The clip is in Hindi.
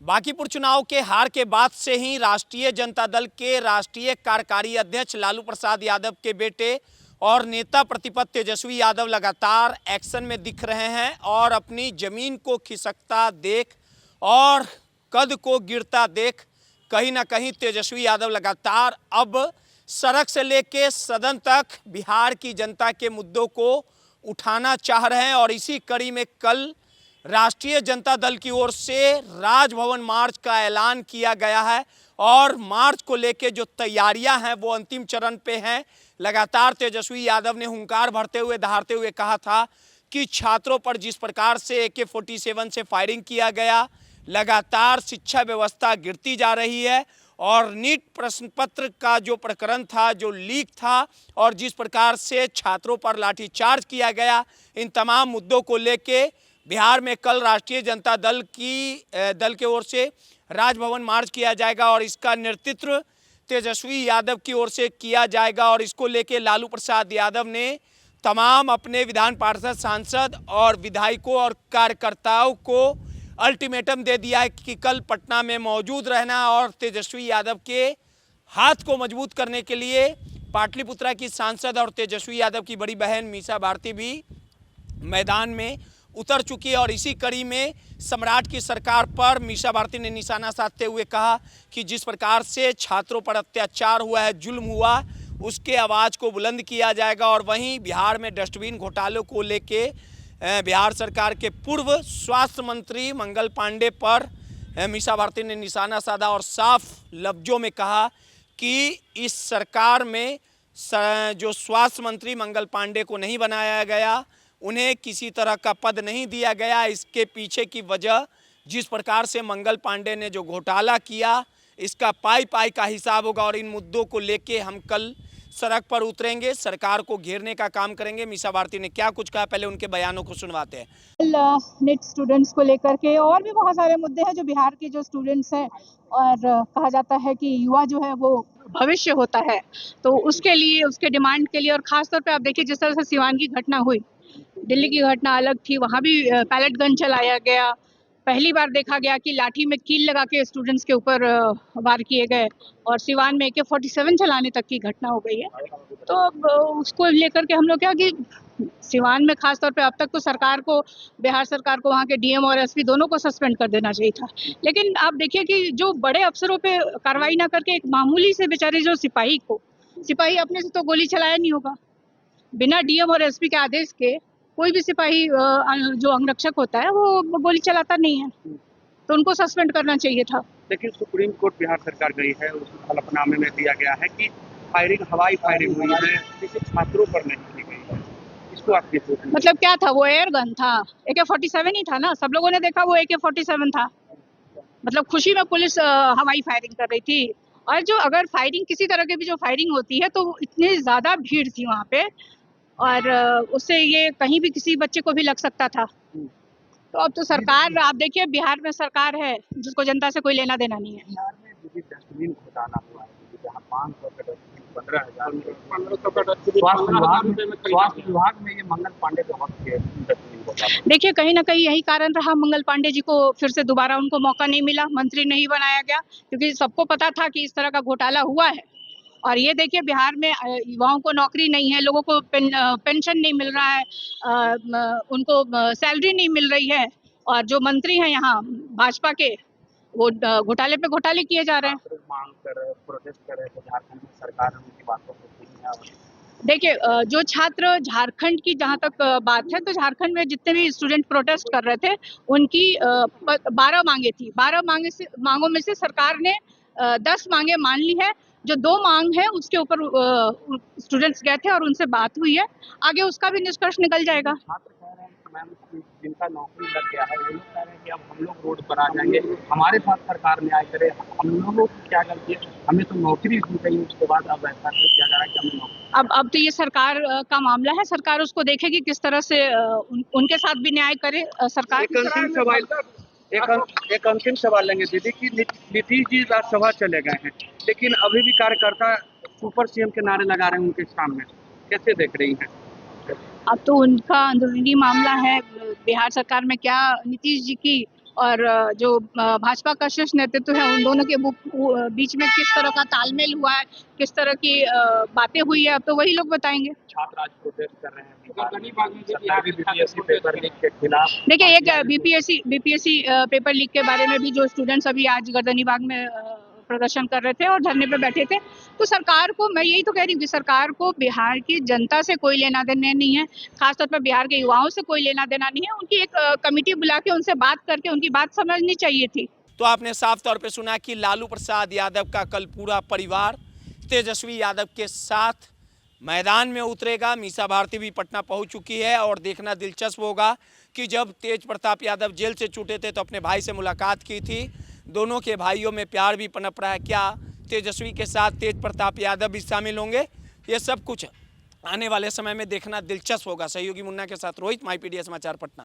बांकीपुर चुनाव के हार के बाद से ही राष्ट्रीय जनता दल के राष्ट्रीय कार्यकारी अध्यक्ष लालू प्रसाद यादव के बेटे और नेता प्रतिपक्ष तेजस्वी यादव लगातार एक्शन में दिख रहे हैं और अपनी जमीन को खिसकता देख और कद को गिरता देख कहीं ना कहीं तेजस्वी यादव लगातार अब सड़क से लेके सदन तक बिहार की जनता के मुद्दों को उठाना चाह रहे हैं। और इसी कड़ी में कल राष्ट्रीय जनता दल की ओर से राजभवन मार्च का ऐलान किया गया है और मार्च को लेके जो तैयारियां हैं वो अंतिम चरण पे हैं। लगातार तेजस्वी यादव ने हुंकार भरते हुए दहाड़ते हुए कहा था कि छात्रों पर जिस प्रकार से AK-47 से फायरिंग किया गया, लगातार शिक्षा व्यवस्था गिरती जा रही है और नीट प्रश्न पत्र का जो प्रकरण था, जो लीक था और जिस प्रकार से छात्रों पर लाठीचार्ज किया गया, इन तमाम मुद्दों को लेके बिहार में कल राष्ट्रीय जनता दल की ओर से राजभवन मार्च किया जाएगा और इसका नेतृत्व तेजस्वी यादव की ओर से किया जाएगा। और इसको लेके लालू प्रसाद यादव ने तमाम अपने विधान पार्षद, सांसद और विधायकों और कार्यकर्ताओं को अल्टीमेटम दे दिया है कि कल पटना में मौजूद रहना और तेजस्वी यादव के हाथ को मजबूत करने के लिए पाटलिपुत्रा की सांसद और तेजस्वी यादव की बड़ी बहन मीसा भारती भी मैदान में उतर चुकी है। और इसी कड़ी में सम्राट की सरकार पर मीसा भारती ने निशाना साधते हुए कहा कि जिस प्रकार से छात्रों पर अत्याचार हुआ है, जुल्म हुआ, उसके आवाज़ को बुलंद किया जाएगा। और वहीं बिहार में डस्टबिन घोटालों को लेके बिहार सरकार के पूर्व स्वास्थ्य मंत्री मंगल पांडे पर मीसा भारती ने निशाना साधा और साफ लफ्जों में कहा कि इस सरकार में जो स्वास्थ्य मंत्री मंगल पांडे को नहीं बनाया गया, उन्हें किसी तरह का पद नहीं दिया गया। इसके पीछे की वजह जिस प्रकार से मंगल पांडे ने जो घोटाला किया, इसका पाई पाई का हिसाब होगा। और इन मुद्दों को लेके हम कल सड़क पर उतरेंगे, सरकार को घेरने का काम करेंगे। मीसा भारती ने क्या कुछ कहा, पहले उनके बयानों को सुनवाते हैं। नेट स्टूडेंट्स को लेकर के और भी बहुत सारे मुद्दे हैं जो बिहार के जो स्टूडेंट्स हैं, और कहा जाता है कि युवा जो है वो भविष्य होता है, तो उसके लिए, उसके डिमांड के लिए, और खासतौर पे आप देखिए जिस तरह से सिवान की घटना हुई, दिल्ली की घटना अलग थी, वहाँ भी पैलेट गन चलाया गया। पहली बार देखा गया कि लाठी में कील लगा के स्टूडेंट्स के ऊपर वार किए गए और सिवान में AK-47 चलाने तक की घटना हो गई है। तो अब उसको लेकर के हम लोग क्या कि सिवान में खासतौर पे अब तक तो सरकार को, बिहार सरकार को, वहाँ के DM और SP दोनों को सस्पेंड कर देना चाहिए था। लेकिन आप देखिए कि जो बड़े अफसरों पे कार्रवाई ना करके एक मामूली से बेचारे जो सिपाही अपने से तो गोली चलाया नहीं होगा, बिना DM और SP के आदेश के कोई भी सिपाही जो अंगरक्षक होता है वो गोली चलाता नहीं है, तो उनको सस्पेंड करना चाहिए था। लेकिन सुप्रीम कोर्ट बिहार सरकार गई है, उस हलफनामे में दिया गया है कि हवाई फायरिंग हुई है, किसी छात्रों पर नहीं की गई है। इसको आप कैसे सोचेंगे? मतलब क्या था, वो एयर गन था, AK-47 ही था ना, सब लोगों ने देखा वो AK-47 था। मतलब खुशी में पुलिस हवाई फायरिंग कर रही थी। और जो अगर फायरिंग, किसी तरह की भी जो फायरिंग होती है, तो इतनी ज्यादा भीड़ थी वहाँ पे, और उससे ये कहीं भी किसी बच्चे को भी लग सकता था। तो अब तो सरकार, आप देखिए बिहार में सरकार है जिसको जनता से कोई लेना देना नहीं है। बिहार में डस्टबिन घोटाला हुआ है, जहाँ 500 का डस्टबिन 15,000 का डस्टबिन, स्वास्थ्य विभाग में ये मंगल पांडे के वक्त के डस्टबिन घोटाला। देखिए कहीं ना कहीं यही कारण रहा, मंगल पांडे जी को फिर से दोबारा उनको मौका नहीं मिला, मंत्री नहीं बनाया गया, क्योंकि सबको पता था कि इस तरह का घोटाला हुआ है। और ये देखिए बिहार में युवाओं को नौकरी नहीं है, लोगों को पेंशन नहीं मिल रहा है, उनको सैलरी नहीं मिल रही है, और जो मंत्री हैं यहाँ भाजपा के, वो घोटाले पे घोटाले किए जा रहे हैं। मांग कर प्रोटेस्ट कर रहे थे, झारखंड में सरकार उनकी बातों को सुनी है। देखिए जो छात्र, झारखंड की जहाँ तक बात है, तो झारखंड में जितने भी स्टूडेंट प्रोटेस्ट कर रहे थे, उनकी 12 मांगे थी। 12 मांगों में से सरकार ने 10 मांगे मान ली है। जो 2 मांग है उसके ऊपर स्टूडेंट्स गए थे और उनसे बात हुई है, आगे उसका भी निष्कर्ष निकल जाएगा। छात्र कह रहे हैं कि मैम जिनका नौकरी लग गया है, वो लोग कह रहे हैं कि अब हम लोग रोड पर आ जाएंगे, हमारे साथ सरकार न्याय करे, हम लोगों की क्या गलती है, हमें तो नौकरी दी गई, उसके बाद अब ऐसा किया जा रहा है कि हमें नौकरी। अब तो ये सरकार का मामला है, सरकार उसको देखेगी किस तरह से उनके साथ भी न्याय करे सरकार। एक अंतिम सवाल लेंगे दीदी कि नीतीश जी राज्यसभा चले गए हैं, लेकिन अभी भी कार्यकर्ता सुपर CM के नारे लगा रहे हैं उनके सामने, कैसे देख रही हैं? अब तो उनका अंदरूनी मामला है, बिहार सरकार में क्या नीतीश जी की और जो भाजपा का शीर्ष नेतृत्व है उन दोनों के बीच में किस तरह का तालमेल हुआ है, किस तरह की बातें हुई है, अब तो वही लोग बताएंगे। छात्र आज प्रोटेस्ट कर रहे हैं सरकारी बीपीएससी पेपर लीक के खिलाफ। देखिए, एक बीपीएससी पेपर लीक के बारे में भी जो स्टूडेंट्स अभी आज गर्दनीबाग में प्रदर्शन कर रहे थे और धरने पे बैठे थे, तो सरकार को, मैं यही तो कह रही हूँ कि सरकार को बिहार की जनता से कोई लेना देना नहीं है, खासतौर पर बिहार के युवाओं से कोई लेना देना नहीं है। उनकी एक कमेटी बुला के उनसे बात करके उनकी बात समझनी चाहिए थी। तो आपने साफ तौर पे सुना कि लालू प्रसाद यादव का कल पूरा परिवार तेजस्वी यादव के साथ मैदान में उतरेगा। मीसा भारती भी पटना पहुंच चुकी है और देखना दिलचस्प होगा कि जब तेज प्रताप यादव जेल से छूटे थे तो अपने भाई से मुलाकात की थी। दोनों के भाइयों में प्यार भी पनप रहा है। क्या तेजस्वी के साथ तेज प्रताप यादव भी शामिल होंगे? ये सब कुछ आने वाले समय में देखना दिलचस्प होगा। सहयोगी मुन्ना के साथ रोहित, माई पीडीएस समाचार पटना।